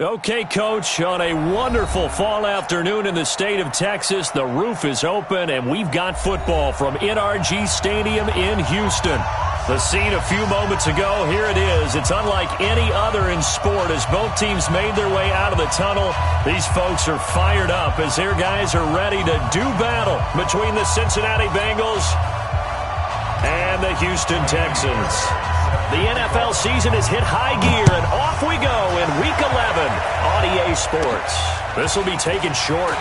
Okay, Coach, on a wonderful fall afternoon in the state of Texas, the roof is open, and we've got football from NRG Stadium in Houston. The scene a few moments ago, here it is. It's unlike any other in sport as both teams made their way out of the tunnel. These folks are fired up as their guys are ready to do battle between the Cincinnati Bengals and the Houston Texans. The NFL season has hit high gear, and off we go in Week 11 on EA Sports. This will be taken short.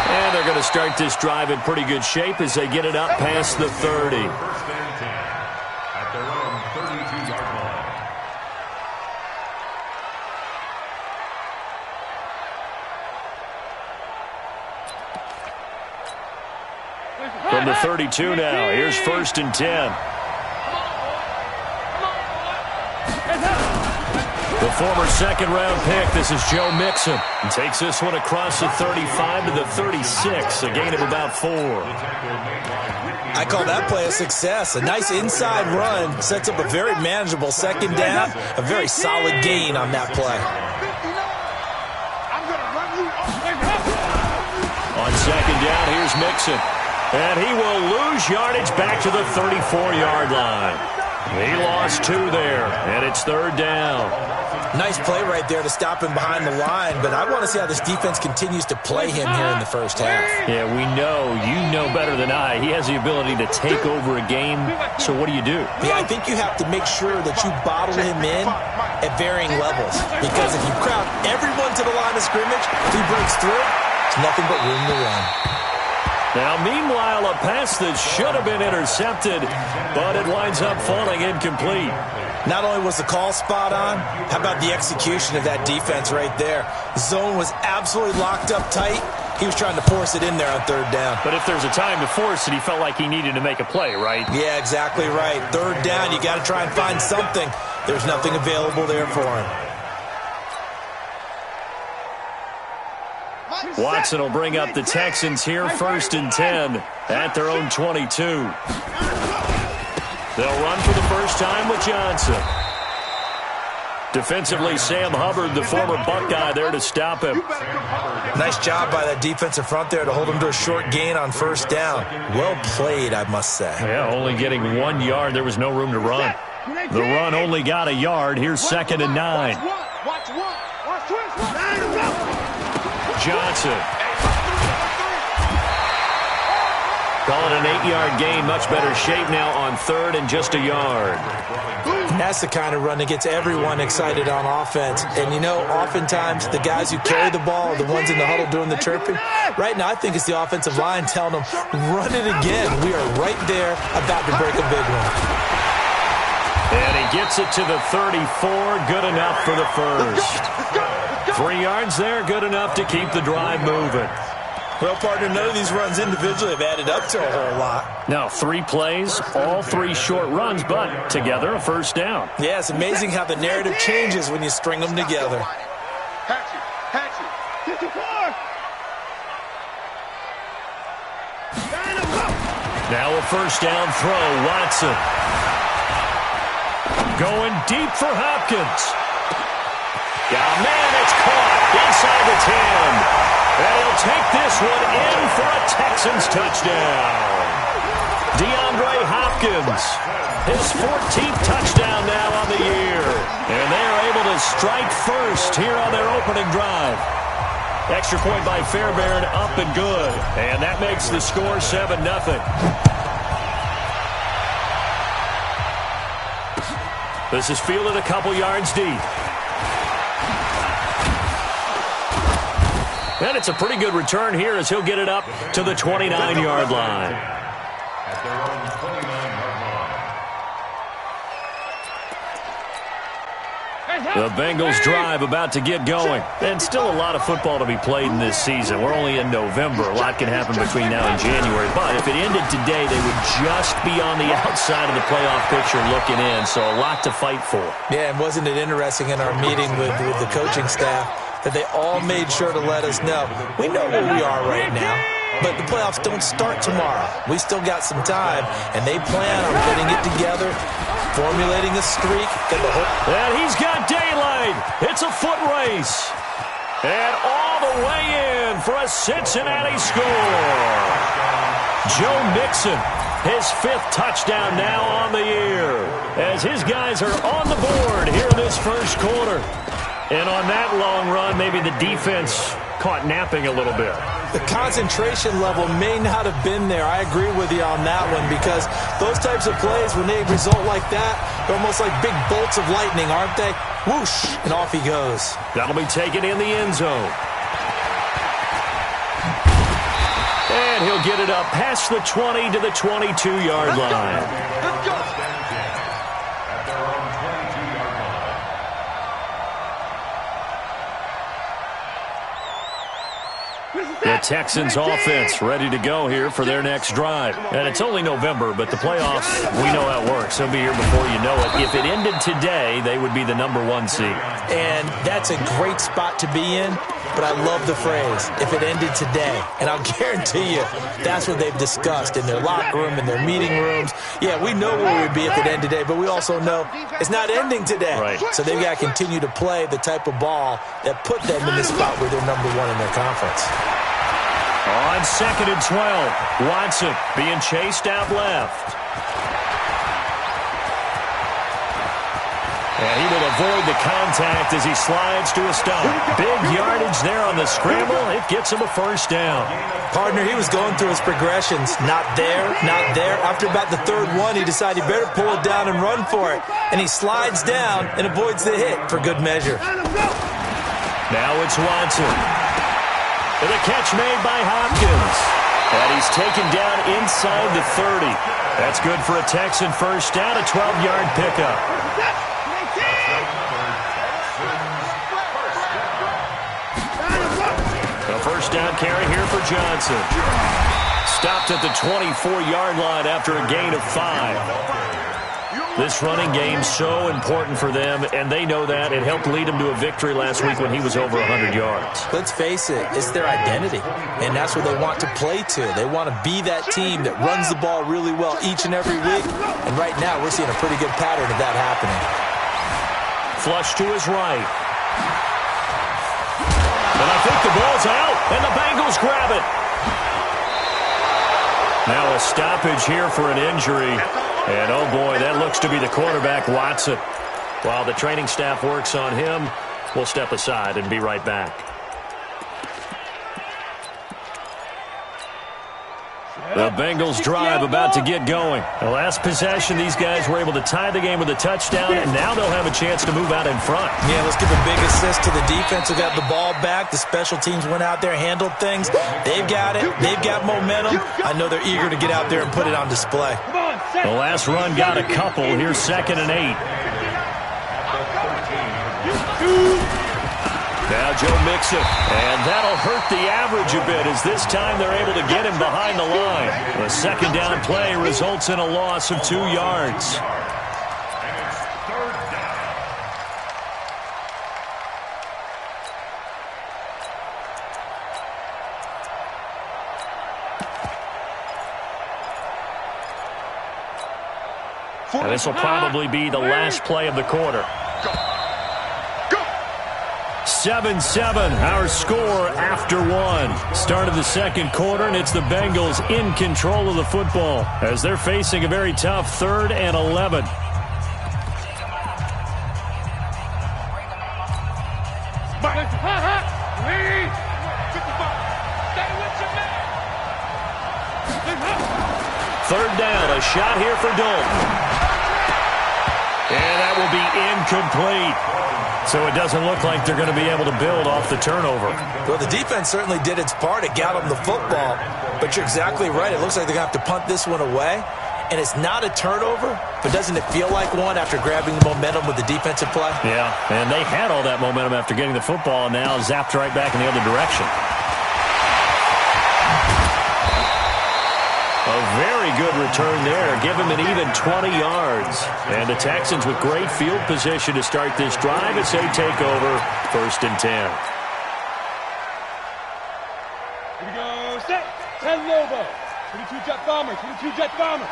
And they're going to start this drive in pretty good shape as they get it up past the 30. At their own 32-yard line. From the 32 now, here's 1st and 10. The former second-round pick, this is Joe Mixon. He takes this one across the 35 to the 36, a gain of about 4. I call that play a success. A nice inside run sets up a very manageable second down, a very solid gain on that play. On second down, here's Mixon. And he will lose yardage back to the 34-yard line. He lost 2 there, and it's 3rd down. Nice play right there to stop him behind the line, but I want to see how this defense continues to play him here in the first half. Yeah, we know. You know better than I. He has the ability to take over a game, so what do? Yeah, I think you have to make sure that you bottle him in at varying levels, because if you crowd everyone to the line of scrimmage, if he breaks through, it's nothing but room to run. Now, meanwhile, a pass that should have been intercepted, but it winds up falling incomplete. Not only was the call spot on, how about the execution of that defense right there? The zone was absolutely locked up tight. He was trying to force it in there on 3rd down. But if there's a time to force it, he felt like he needed to make a play, right? Yeah, exactly right. 3rd down, you got to try and find something. There's nothing available there for him. Watson will bring up the Texans here, 1st and 10 at their own 22. They'll run for the first time with Johnson. Defensively, Sam Hubbard, the former Buckeye, there to stop him. Nice job by that defensive front there to hold him to a short gain on 1st down. Well played, I must say. Yeah, only getting 1 yard. There was no room to run. The run only got a yard. Here's 2nd and 9. Johnson. Call it an 8-yard gain. Much better shape now on 3rd and just a yard. And that's the kind of run that gets everyone excited on offense. And, you know, oftentimes the guys who carry the ball are the ones in the huddle doing the chirping. Right now, I think it's the offensive line telling them, run it again. We are right there about to break a big one. And he gets it to the 34. Good enough for the first. 3 yards there, good enough to keep the drive moving. Well, partner, none of these runs individually have added up to a whole lot. Now, 3 plays, all 3 short runs, but together a first down. Yeah, it's amazing how the narrative changes when you string them together. Now a first down throw, Watson. Going deep for Hopkins. Yeah, man, it's caught inside the 10. And he'll take this one in for a Texans touchdown. DeAndre Hopkins, his 14th touchdown now on the year. And they are able to strike first here on their opening drive. Extra point by Fairbairn, up and good. And that makes the score 7-0. This is fielded a couple yards deep. And it's a pretty good return here as he'll get it up to the 29-yard line. At their own 29-yard line. The Bengals drive about to get going. And still a lot of football to be played in this season. We're only in November. A lot can happen between now and January. But if it ended today, they would just be on the outside of the playoff picture looking in. So a lot to fight for. Yeah, and wasn't it interesting in our meeting with the coaching staff that they all made sure to let us know. We know where we are right now, but the playoffs don't start tomorrow. We still got some time, and they plan on putting it together formulating a streak. And he's got daylight. It's a foot race. And all the way in for a Cincinnati score. Joe Mixon, his 5th touchdown now on the year, as his guys are on the board here in this first quarter. And on that long run, maybe the defense caught napping a little bit. The concentration level may not have been there. I agree with you on that one, because those types of plays, when they result like that, they're almost like big bolts of lightning, aren't they? Whoosh, and off he goes. That'll be taken in the end zone. And he'll get it up past the 20 to the 22-yard line. Let's go. At their own 22-yard line. The Texans offense ready to go here for their next drive. And it's only November, but the playoffs, we know how it works. They'll be here before you know it. If it ended today, they would be the #1 seed. And that's a great spot to be in, but I love the phrase, if it ended today. And I'll guarantee you, that's what they've discussed in their locker room, in their meeting rooms. Yeah, we know where we'd be if it ended today, but we also know it's not ending today. Right. So they've got to continue to play the type of ball that put them in the spot where they're #1 in their conference. On 2nd and 12, Watson being chased out left. And he will avoid the contact as he slides to a stop. Big yardage there on the scramble. It gets him a first down. Partner, he was going through his progressions. Not there, not there. After about the 3rd one, he decided he better pull it down and run for it. And he slides down and avoids the hit for good measure. Now it's Watson. And a catch made by Hopkins. And he's taken down inside the 30. That's good for a Texan first down, a 12-yard pickup. A first down carry here for Johnson. Stopped at the 24-yard line after a gain of 5. This running game so important for them, and they know that. It helped lead them to a victory last week when he was over 100 yards. Let's face it, it's their identity, and that's what they want to play to. They want to be that team that runs the ball really well each and every week, and right now we're seeing a pretty good pattern of that happening. Flush to his right. And I think the ball's out, and the Bengals grab it. Now a stoppage here for an injury. And, oh, boy, that looks to be the quarterback, Watson. While the training staff works on him, we'll step aside and be right back. The Bengals drive about to get going. The last possession, these guys were able to tie the game with a touchdown, and now they'll have a chance to move out in front. Yeah, let's give a big assist to the defense who got the ball back. The special teams went out there, handled things. They've got it. They've got momentum. I know they're eager to get out there and put it on display. The last run got a couple. Here's 2nd and 8. Now Joe Mixon, and that'll hurt the average a bit as this time they're able to get him behind the line. The 2nd down play results in a loss of 2 yards. And it's 3rd down. And this will probably be the last play of the quarter. 7-7, our score after 1. Start of the 2nd quarter, and it's the Bengals in control of the football as they're facing a very tough 3rd and 11. Third down, a shot here for Dalton. And that will be incomplete. So it doesn't look like they're going to be able to build off the turnover. Well, the defense certainly did its part. It got them the football. But you're exactly right. It looks like they're going to have to punt this one away. And it's not a turnover, but doesn't it feel like one after grabbing the momentum with the defensive play? Yeah, and they had all that momentum after getting the football, and now zapped right back in the other direction. A very good return there. Give him an even 20 yards. And the Texans with great field position to start this drive as they take over 1st and 10. Here we go. Set. 10 Lobo. 22 jet bomber. 22 jet bomber.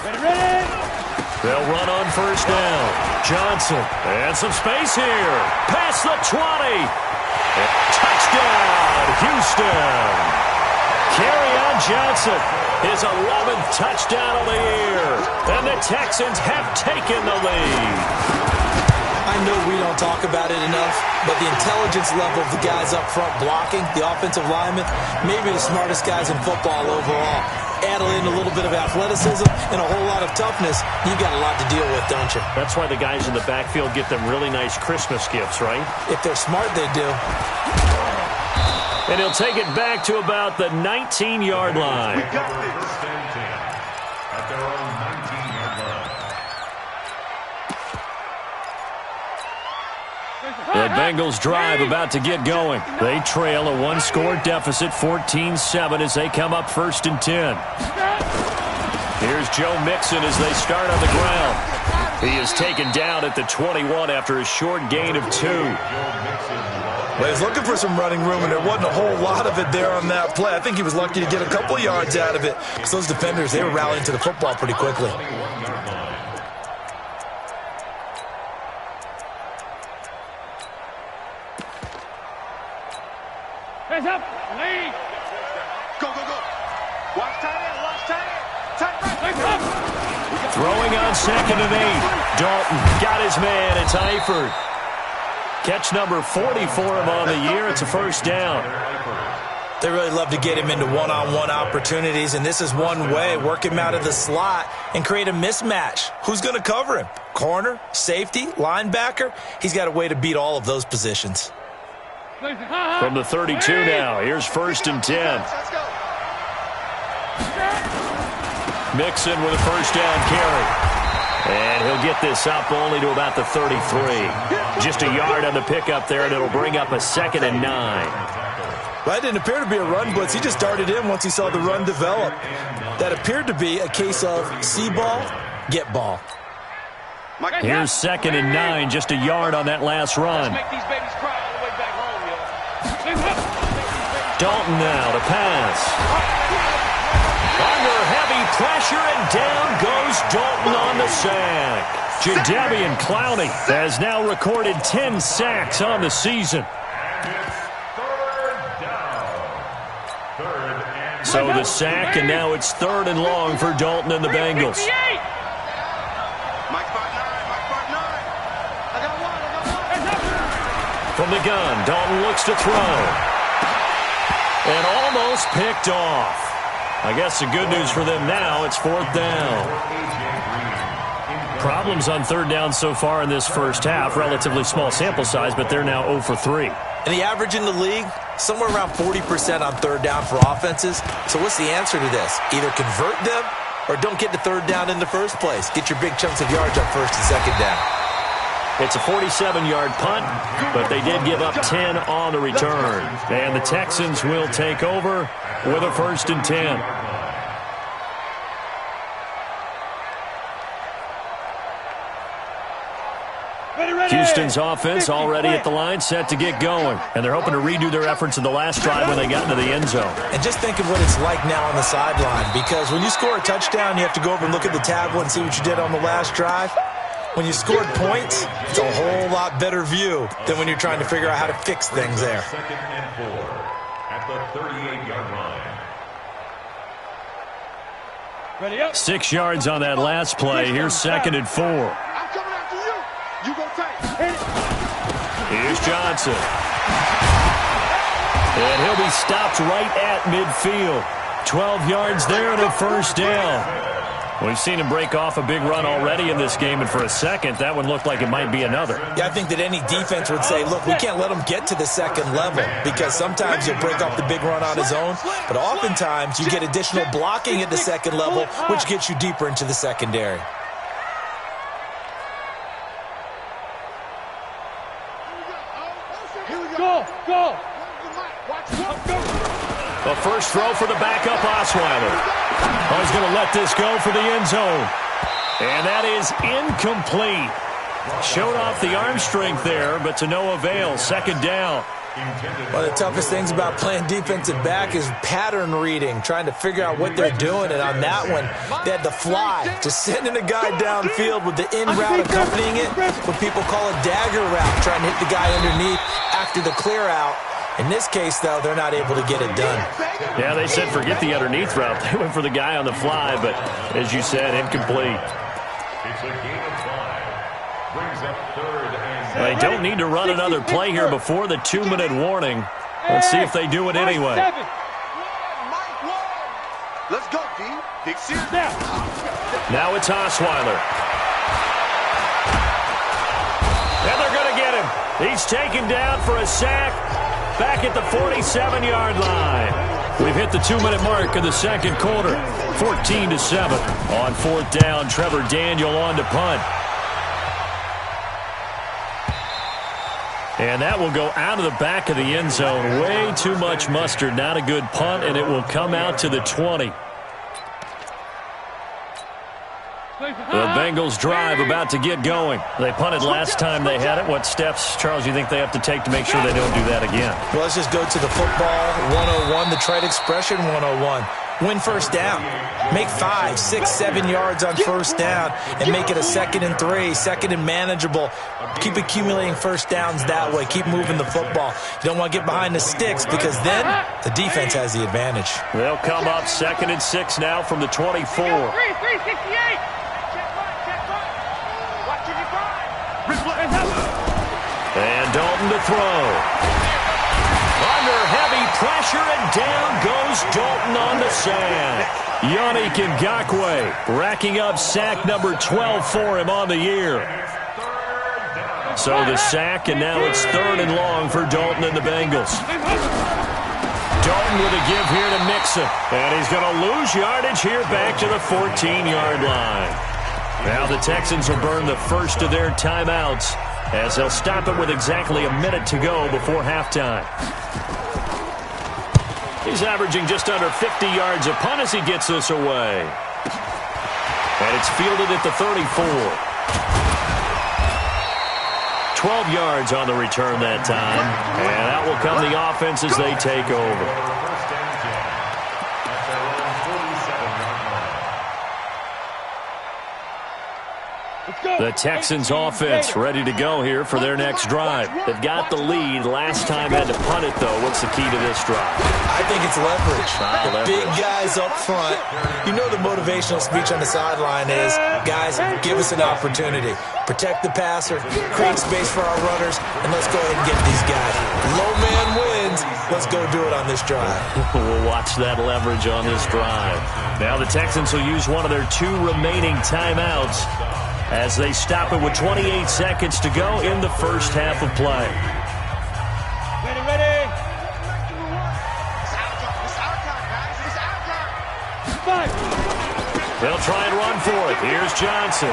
Ready, ready. They'll run on first down. Johnson. And some space here. Past the 20. Touchdown, Houston. Kerryon Johnson, his 11th touchdown of the year. And the Texans have taken the lead. I know we don't talk about it enough, but the intelligence level of the guys up front blocking, the offensive linemen, maybe the smartest guys in football overall. Add in a little bit of athleticism and a whole lot of toughness, you've got a lot to deal with, don't you? That's why the guys in the backfield get them really nice Christmas gifts, right? If they're smart, they do. And he'll take it back to about the 19-yard line. We got this. First and 10 at their own 19-yard line. The Bengals drive about to get going. They trail a one-score deficit, 14-7, as they come up first and 10. Here's Joe Mixon as they start on the ground. He is taken down at the 21 after a short gain of 2. Well, he's looking for some running room, and there wasn't a whole lot of it there on that play. I think he was lucky to get a couple yards out of it, because those defenders, they were rallying to the football pretty quickly. Hands up. Lead. Go, go, go. Watch tight end. Watch tight end. Tight right. Throwing on second and 8. Dalton got his man. It's Eifert. Catch number 40 for him on the year. It's a first down. They really love to get him into one-on-one opportunities, and this is one way. Work him out of the slot and create a mismatch. Who's going to cover him? Corner, safety, linebacker? He's got a way to beat all of those positions. From the 32 now, here's first and 10. Mixon with a first down carry. And he'll get this up only to about the 33. Just a yard on the pickup there, and it'll bring up a 2nd and 9. That didn't appear to be a run blitz. He just darted in once he saw the run develop. That appeared to be a case of see ball, get ball. Here's 2nd and 9, just a yard on that last run. Dalton now to pass. Under heavy pressure, and down goes Dalton on the sack. Jadeveon Clowney has now recorded 10 sacks on the season. So the sack, and now it's 3rd and long for Dalton and the Bengals. From the gun, Dalton looks to throw. And almost picked off. I guess the good news for them now, it's 4th down. Problems on 3rd down so far in this first half. Relatively small sample size, but they're now 0 for 3. And the average in the league, somewhere around 40% on 3rd down for offenses. So what's the answer to this? Either convert them or don't get to 3rd down in the first place. Get your big chunks of yards on 1st and 2nd down. It's a 47-yard punt, but they did give up 10 on the return. And the Texans will take over with a 1st and 10. Houston's offense already at the line, set to get going. And they're hoping to redo their efforts in the last drive when they got into the end zone. And just think of what it's like now on the sideline, because when you score a touchdown, you have to go over and look at the tablet and see what you did on the last drive. When you scored points, it's a whole lot better view than when you're trying to figure out how to fix things there. 2nd and 4 at the 38-yard line. 6 yards on that last play. Here's 2nd and 4. I'm coming after you. You go tight. Here's Johnson. And he'll be stopped right at midfield. 12 yards there and a first down. We've seen him break off a big run already in this game, and for a second, that one looked like it might be another. Yeah, I think that any defense would say, look, we can't let him get to the 2nd level, because sometimes he'll break off the big run on his own, but oftentimes you get additional blocking at the 2nd level, which gets you deeper into the secondary. Go, go. The first throw for the backup Osweiler. He's going to let this go for the end zone. And that is incomplete. Showed off the arm strength there, but to no avail. 2nd down. One of the toughest things about playing defensive back is pattern reading, trying to figure out what they're doing. And on that one, they had the fly, just sending a guy downfield with the in route accompanying it, what people call a dagger route, trying to hit the guy underneath after the clear out. In this case, though, they're not able to get it done. Yeah, they said forget the underneath route. They went for the guy on the fly, but as you said, incomplete. It's a gain of 5. Brings up 3rd and 7. They don't need to run another play here before the 2-minute warning. Let's see if they do it anyway. Let's go, D. Fix it. Now it's Osweiler. And they're going to get him. He's taken down for a sack back at the 47-yard line. We've hit the 2-minute mark in the second quarter. 14-7. On 4th down, Trevor Daniel on to punt. And that will go out of the back of the end zone. Way too much mustard. Not a good punt, and it will come out to the 20. The Bengals drive about to get going. They punted last time they had it. What steps, Charles, do you think they have to take to make sure they don't do that again? Well, let's just go to the football 101, the trade expression 101. Win first down. Make 5, 6, 7 yards on first down and make it a 2nd and 3, 2nd and manageable. Keep accumulating first downs that way. Keep moving the football. You don't want to get behind the sticks because then the defense has the advantage. They'll come up 2nd and 6 now from the 24. 368. And Dalton to throw. Under heavy pressure, and down goes Dalton on the sand. Yannick Ngakoue racking up sack number 12 for him on the year. So the sack, and now it's 3rd and long for Dalton and the Bengals. Dalton with a give here to Mixon. And he's going to lose yardage here back to the 14-yard line. Now the Texans will burn the first of their timeouts as they'll stop it with exactly a minute to go before halftime. He's averaging just under 50 yards a punt as he gets this away. And it's fielded at the 34. 12 yards on the return that time. And out will come the offense as they take over. The Texans offense ready to go here for their next drive. They've got the lead. Last time had to punt it, though. What's the key to this drive? I think it's leverage. Leverage. Big guys up front. You know the motivational speech on the sideline is, guys, give us an opportunity. Protect the passer, create space for our runners, and let's go ahead and get these guys. Low man wins. Let's go do it on this drive. We'll watch that leverage on this drive. Now the Texans will use one of their 2 remaining timeouts as they stop it with 28 seconds to go in the first half of play. Ready. It's our time, guys. It's our time. They'll try and run for it. Here's Johnson.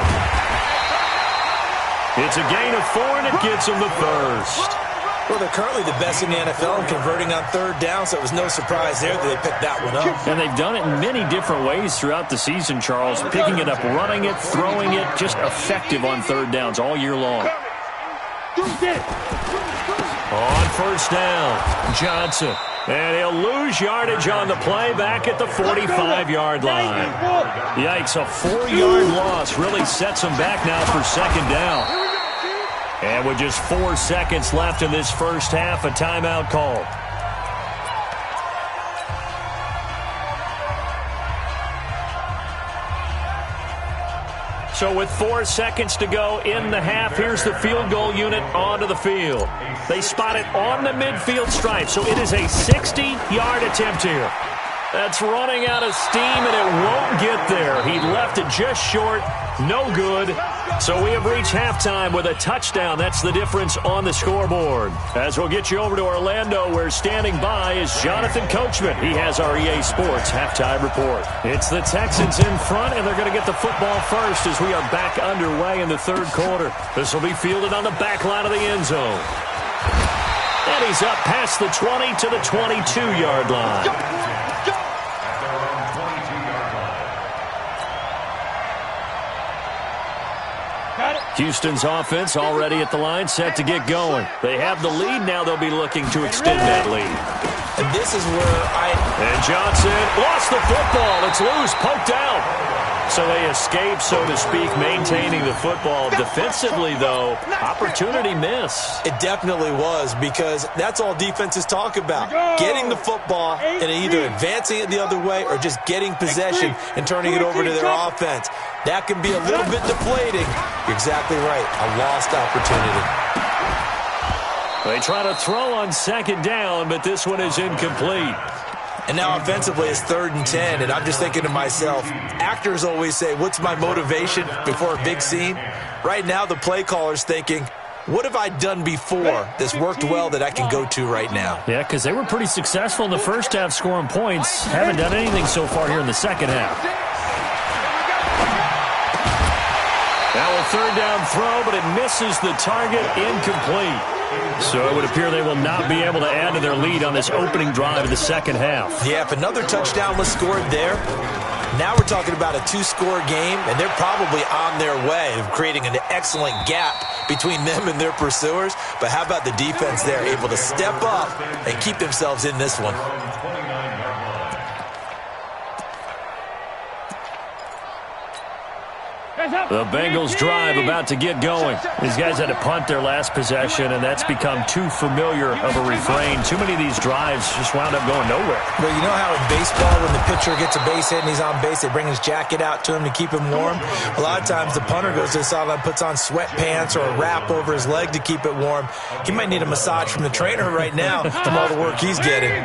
It's a gain of 4, and it gets them the first. Well, they're currently the best in the NFL in converting on 3rd down, so it was no surprise there that they picked that one up. And they've done it in many different ways throughout the season, Charles. Picking it up, running it, throwing it, just effective on 3rd downs all year long. On first down, Johnson. And he'll lose yardage on the play back at the 45-yard line. Yikes, a 4-yard loss really sets him back now for 2nd down. And with just 4 seconds left in this first half, a timeout called. So with 4 seconds to go in the half, here's the field goal unit onto the field. They spot it on the midfield stripe, so it is a 60-yard attempt here. That's running out of steam, and it won't get there. He left it just short. No good. So we have reached halftime with a touchdown. That's the difference on the scoreboard. As we'll get you over to Orlando, where standing by is Jonathan Coachman. He has our EA Sports halftime report. It's the Texans in front, and they're going to get the football first as we are back underway in the 3rd quarter. This will be fielded on the back line of the end zone. And he's up past the 20 to the 22-yard line. Houston's offense already at the line, set to get going. They have the lead. Now they'll be looking to extend that lead. And this is where And Johnson lost the football. It's loose, poked out. So they escape, so to speak, maintaining the football. Defensively, though, opportunity miss. It definitely was, because that's all defenses talk about. Getting the football and either advancing it the other way or just getting possession and turning it over to their offense. That can be a little bit deflating. You're exactly right. A lost opportunity. They try to throw on second down, but this one is incomplete. And now offensively it's 3rd and 10, and I'm just thinking to myself, actors always say, what's my motivation before a big scene? Right now the play caller's thinking, what have I done before that's worked well that I can go to right now? Yeah, because they were pretty successful in the first half scoring points. Haven't done anything so far here in the second half. Now a 3rd down throw, but it misses the target, incomplete. So it would appear they will not be able to add to their lead on this opening drive of the second half. Yeah, if another touchdown was scored there, now we're talking about a 2-score game, and they're probably on their way of creating an excellent gap between them and their pursuers. But how about the defense there, able to step up and keep themselves in this one? The Bengals drive about to get going. These guys had to punt their last possession, and that's become too familiar of a refrain. Too many of these drives just wound up going nowhere. Well, you know how in baseball when the pitcher gets a base hit and he's on base, they bring his jacket out to him to keep him warm? A lot of times the punter goes to the sideline, puts on sweatpants or a wrap over his leg to keep it warm. He might need a massage from the trainer right now from all the work he's getting.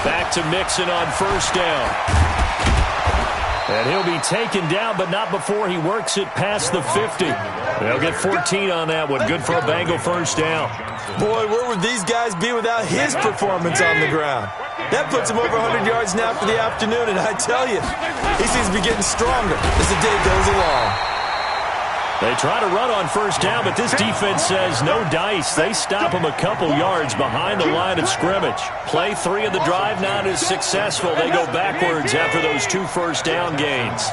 Back to Mixon on 1st down. And he'll be taken down, but not before he works it past the 50. They'll get 14 on that one. Good for a Bengal 1st down. Boy, where would these guys be without his performance on the ground? That puts him over 100 yards now for the afternoon, and I tell you, he seems to be getting stronger as the day goes along. They try to run on 1st down, but this defense says no dice. They stop him a couple yards behind the line of scrimmage. Play 3 of the drive not as successful. They go backwards after those 2 1st down gains.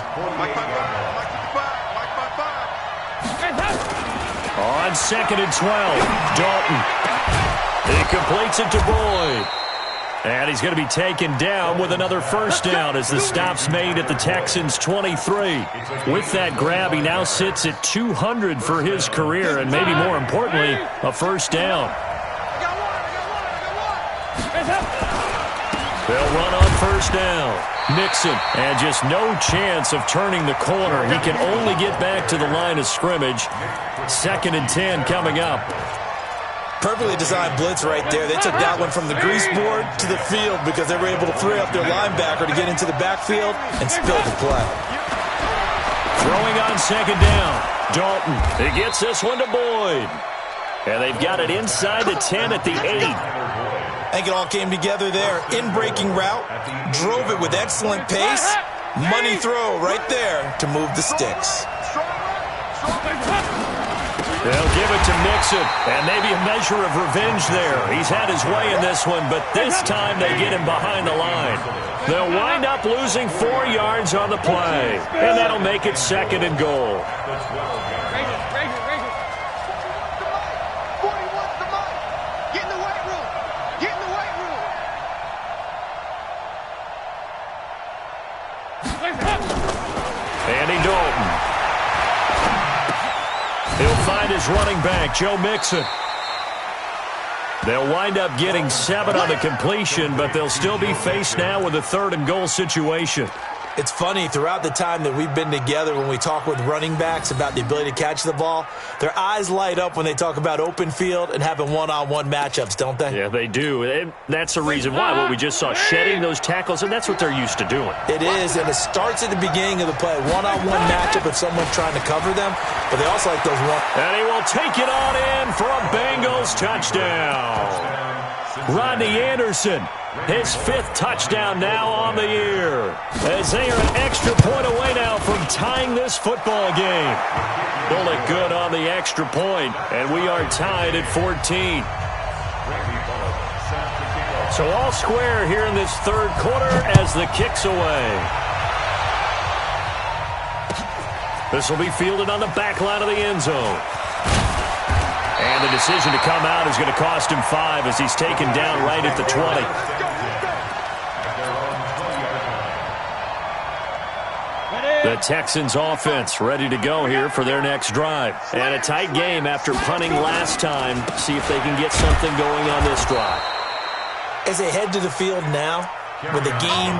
On 2nd and 12, Dalton. He completes it to Boyd. And he's going to be taken down with another 1st down as the stop's made at the Texans' 23. With that grab, he now sits at 200 for his career, and maybe more importantly, a 1st down. They'll run on 1st down. Mixon, and just no chance of turning the corner. He can only get back to the line of scrimmage. 2nd and 10 coming up. Perfectly designed blitz right there. They took that one from the grease board to the field because they were able to free up their linebacker to get into the backfield and spill the play. Throwing on 2nd down. Dalton. He gets this one to Boyd. And they've got it inside the 10 at the 8. I think it all came together there. In-breaking route. Drove it with excellent pace. Money throw right there to move the sticks. They'll give it to Mixon, and maybe a measure of revenge there. He's had his way in this one, but this time they get him behind the line. They'll wind up losing 4 yards on the play, and that'll make it 2nd and goal. Andy Dalton. He'll find his running back, Joe Mixon. They'll wind up getting 7 on the completion, but they'll still be faced now with a 3rd and goal situation. It's funny, throughout the time that we've been together, when we talk with running backs about the ability to catch the ball, their eyes light up when they talk about open field and having one-on-one matchups, don't they? Yeah, they do. And that's the reason why. What we just saw, shedding those tackles, and that's what they're used to doing. It is, and it starts at the beginning of the play. One-on-one matchup if someone's trying to cover them, but they also like those one. And he will take it on in for a Bengals touchdown. Rodney Anderson. His 5th touchdown now on the year. As they are an extra point away now from tying this football game. Bullet good on the extra point, and we are tied at 14. So all square here in this 3rd quarter as the kick's away. This will be fielded on the back line of the end zone. And the decision to come out is going to cost him 5 as he's taken down right at the 20. The Texans offense ready to go here for their next drive. And a tight game after punting last time. See if they can get something going on this drive. As they head to the field now, with the game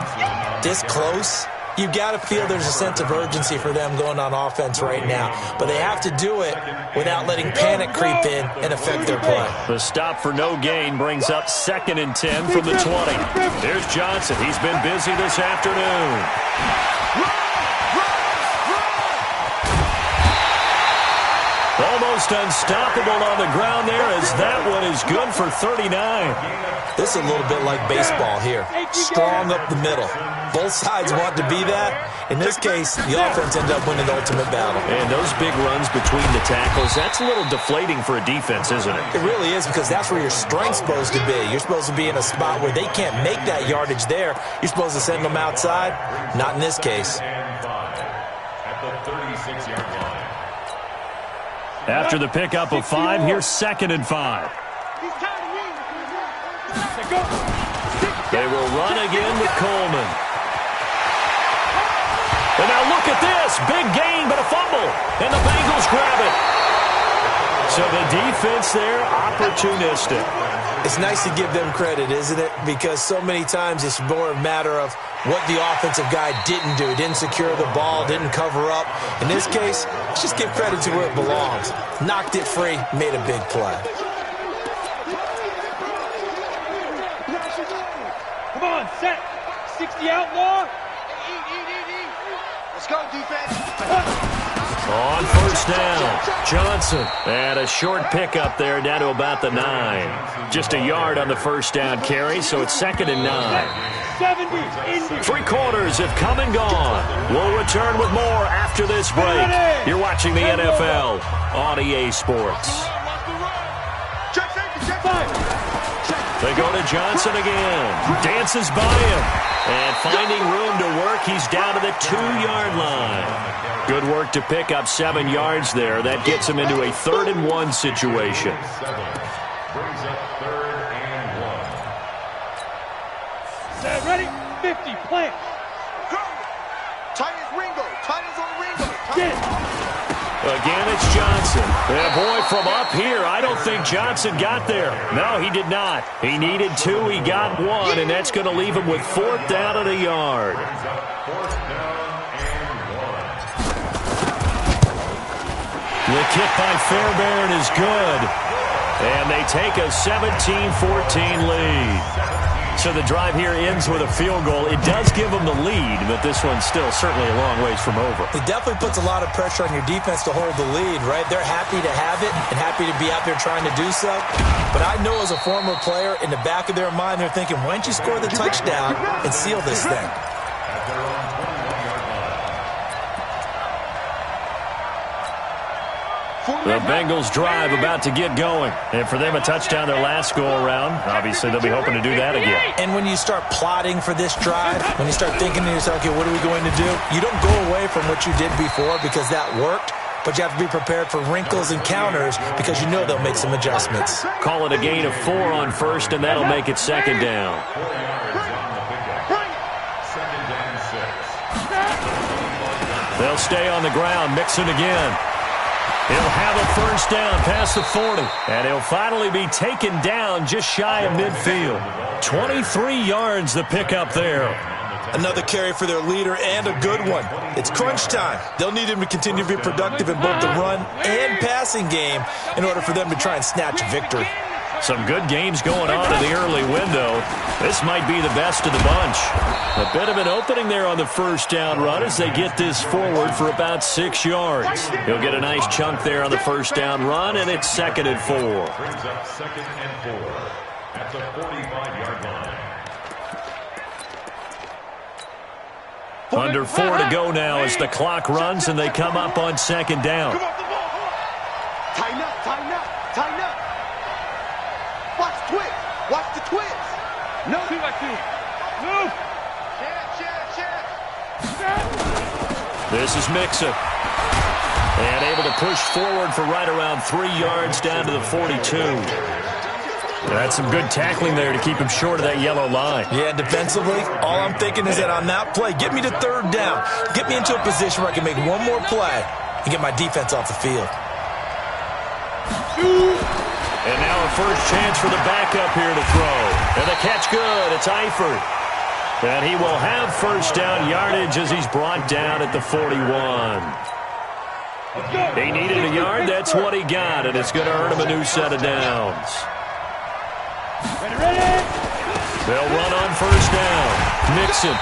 this close, you've got to feel there's a sense of urgency for them going on offense right now. But they have to do it without letting panic creep in and affect their play. The stop for no gain brings up 2nd and 10 from the 20. Here's Johnson. He's been busy this afternoon. Almost unstoppable on the ground there as that one is good for 39. This is a little bit like baseball here. Strong up the middle. Both sides want to be that. In this case, the offense ended up winning the ultimate battle. And those big runs between the tackles, that's a little deflating for a defense, isn't it? It really is, because that's where your strength's supposed to be. You're supposed to be in a spot where they can't make that yardage there. You're supposed to send them outside. Not in this case. At the 36-yard line. After the pickup of 5, here's 2nd and 5. They will run again with Coleman. And now look at this. Big gain, but a fumble. And the Bengals grab it. So the defense there, opportunistic. It's nice to give them credit, isn't it? Because so many times it's more a matter of what the offensive guy didn't do. Didn't secure the ball, didn't cover up. In this case, let's just give credit to where it belongs. Knocked it free, made a big play. Come on, set. 60 outlaw. Let's go, defense. On first down, Johnson. And a short pickup there down to about the 9. Just a yard on the first down carry, so it's 2nd and 9. 3 quarters have come and gone. We'll return with more after this break. You're watching the NFL on EA Sports. They go to Johnson again. Dances by him. And finding room to work, he's down to the 2-yard line. Good work to pick up 7 yards there. That gets him into a 3rd and 1 situation. Brings up 3rd and 1. Set, ready? 50, plant. Tight as Ringo. Tight as on Ringo. Get. Again, it's Johnson. And boy, from up here, I don't think Johnson got there. No, he did not. He needed 2. He got 1, and that's going to leave him with 4th down and a yard. Brings up 4th down and 1. The kick by Fairbairn is good. And they take a 17-14 lead. So the drive here ends with a field goal. It does give them the lead, but this one's still certainly a long ways from over. It definitely puts a lot of pressure on your defense to hold the lead, right? They're happy to have it and happy to be out there trying to do so. But I know as a former player, in the back of their mind, they're thinking, why don't you score the touchdown and seal this thing? At their own 21-yard line. The Bengals drive about to get going. And for them, a touchdown their last go-around. Obviously, they'll be hoping to do that again. And when you start plotting for this drive, when you start thinking to yourself, okay, what are we going to do? You don't go away from what you did before because that worked, but you have to be prepared for wrinkles and counters because you know they'll make some adjustments. Call it a gain of 4 on first, and that'll make it 2nd down. 4 yards on the pickup. 2nd and 6. They'll stay on the ground, Mixon again. He'll have a first down past the 40. And he'll finally be taken down just shy of midfield. 23 yards the pickup there. Another carry for their leader and a good one. It's crunch time. They'll need him to continue to be productive in both the run and passing game in order for them to try and snatch victory. Some good games going on in the early window. This might be the best of the bunch. A bit of an opening there on the first down run as they get this forward for about 6 yards. He'll get a nice chunk there on the first down run, and it's 2nd and 4. Brings up 2nd and 4 at the 45-yard line. Under 4 to go now as the clock runs and they come up on 2nd down. Tighten up, tighten up, tighten up. Watch the twist. Watch the twist. No. 2 by 2. Move. Check. This is Mixon. And able to push forward for right around 3 yards down to the 42. That's some good tackling there to keep him short of that yellow line. Yeah, defensively, all I'm thinking is that on that play, get me to third down. Get me into a position where I can make one more play and get my defense off the field. And now a first chance for the backup here to throw. And the catch good. It's Eifert. And he will have first down yardage as he's brought down at the 41. He needed a yard. That's what he got, and it's going to earn him a new set of downs. They'll run on first down. Mixon.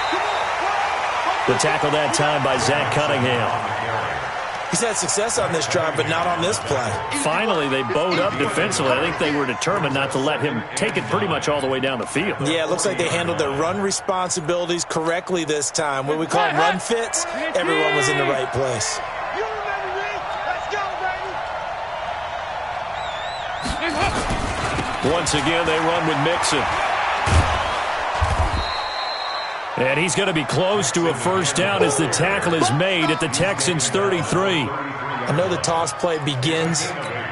The tackle that time by Zach Cunningham. He's had success on this drive, but not on this play. Finally, they bowed up defensively. I think they were determined not to let him take it pretty much all the way down the field. Yeah, it looks like they handled their run responsibilities correctly this time. What we call run fits, everyone was in the right place. Once again, they run with Mixon. And he's going to be close to a first down as the tackle is made at the Texans' 33. I know the toss play begins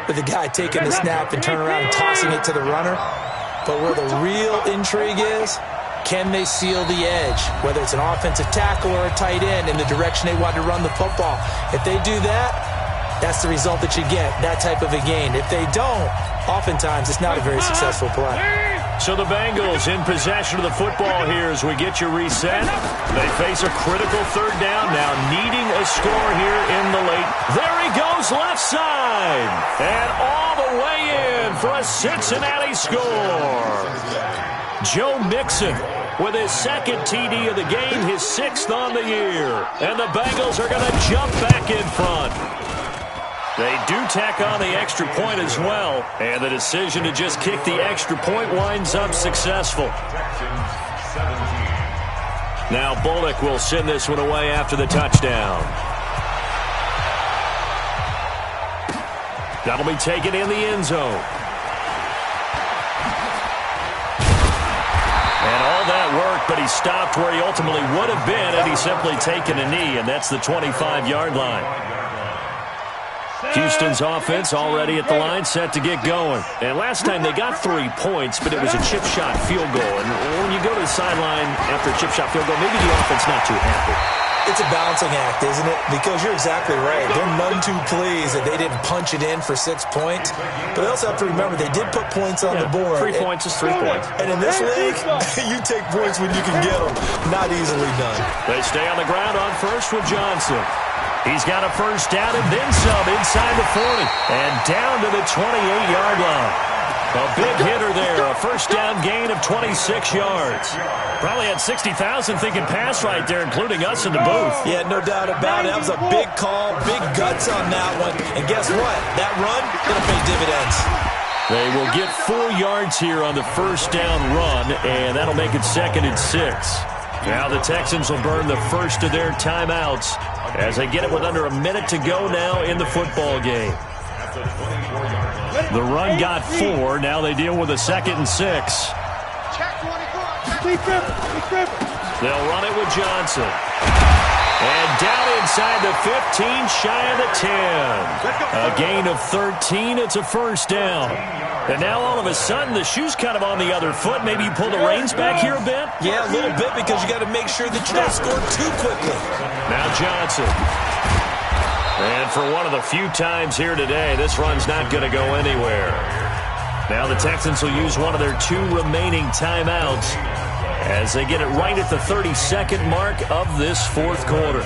with the guy taking the snap and turning around and tossing it to the runner. But where the real intrigue is, can they seal the edge, whether it's an offensive tackle or a tight end, in the direction they want to run the football? If they do that, that's the result that you get, that type of a gain. If they don't, oftentimes it's not a very successful play. So the Bengals in possession of the football here as we get you reset. They face a critical third down now, needing a score here in the late. There he goes, left side. And all the way in for a Cincinnati score. Joe Mixon with his second TD of the game, his 6th on the year. And the Bengals are going to jump back in front. They do tack on the extra point as well, and the decision to just kick the extra point winds up successful. Now Bullock will send this one away after the touchdown. That'll be taken in the end zone. And all that work, but he stopped where he ultimately would have been had he simply taken a knee, and that's the 25-yard line. Houston's offense already at the line, set to get going. And last time they got 3 points, but it was a chip shot field goal. And when you go to the sideline after a chip shot field goal, maybe the offense not too happy. It's a balancing act, isn't it? Because you're exactly right. They're none too pleased that they didn't punch it in for 6 points. But they also have to remember they did put points on the board. 3 points is 3 points. And in this league, you take points when you can get them. Not easily done. They stay on the ground on first with Johnson. He's got a first down and then some inside the 40. And down to the 28-yard line. A big hitter there. A first down gain of 26 yards. Probably had 60,000 thinking pass right there, including us in the booth. Yeah, no doubt about it. That was a big call, big guts on that one. And guess what? That run, going to pay dividends. They will get 4 yards here on the first down run, and that'll make it 2nd and 6. Now the Texans will burn the first of their timeouts as they get it with under a minute to go now in the football game. The run got 4. Now they deal with a 2nd and 6. They'll run it with Johnson. And down inside the 15, shy of the 10. A gain of 13. It's a first down. And now all of a sudden the shoe's kind of on the other foot. Maybe you pull the reins back here a bit? Yeah, a little bit, because you got to make sure that you don't score too quickly. Now Johnson. And for one of the few times here today, this run's not going to go anywhere. Now the Texans will use one of their 2 remaining timeouts as they get it right at the 32nd mark of this 4th quarter.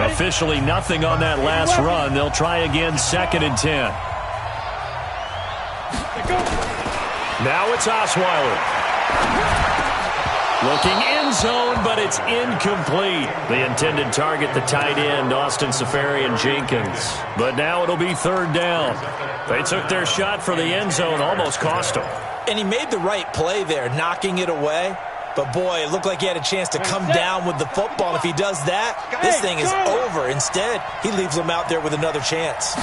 Officially nothing on that last run. They'll try again, 2nd and 10. Now it's Osweiler. Looking end zone, but it's incomplete. The intended target, the tight end, Austin Safarian-Jenkins. But now it'll be 3rd down. They took their shot for the end zone, almost cost them. And he made the right play there, knocking it away. But, boy, it looked like he had a chance to come down with the football. If he does that, this thing is over. Instead, he leaves them out there with another chance.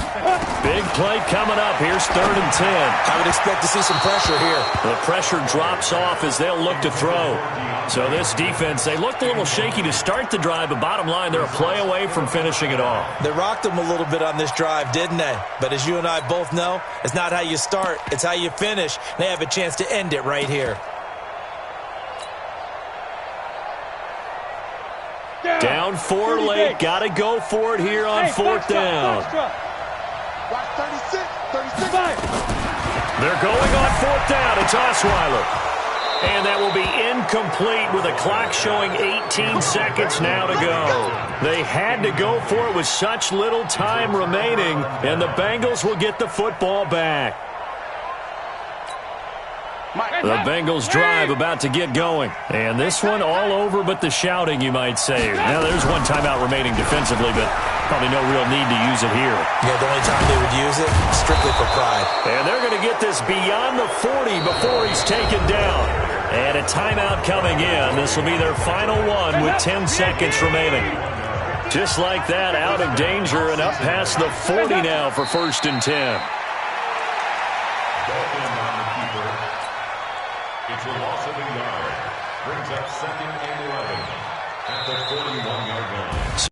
Big play coming up. Here's 3rd and 10. I would expect to see some pressure here. The pressure drops off as they'll look to throw. So this defense, they looked a little shaky to start the drive, but bottom line, they're a play away from finishing it off. They rocked them a little bit on this drive, didn't they? But as you and I both know, it's not how you start, it's how you finish. They have a chance to end it right here. Down 4 late. Got to go for it here on 4th down. Watch 36, 36. They're going on 4th down. It's Osweiler. And that will be incomplete with a clock showing 18 seconds now to go. They had to go for it with such little time remaining, and the Bengals will get the football back. The Bengals drive about to get going. And this one all over but the shouting, you might say. Now, there's one timeout remaining defensively, but probably no real need to use it here. Yeah, the only time they would use it, strictly for pride. And they're going to get this beyond the 40 before he's taken down. And a timeout coming in. This will be their final one with 10 seconds remaining. Just like that, out of danger and up past the 40 now for 1st and 10. It's a loss of a yard. Brings up 2nd and 11 at the 41-yard line.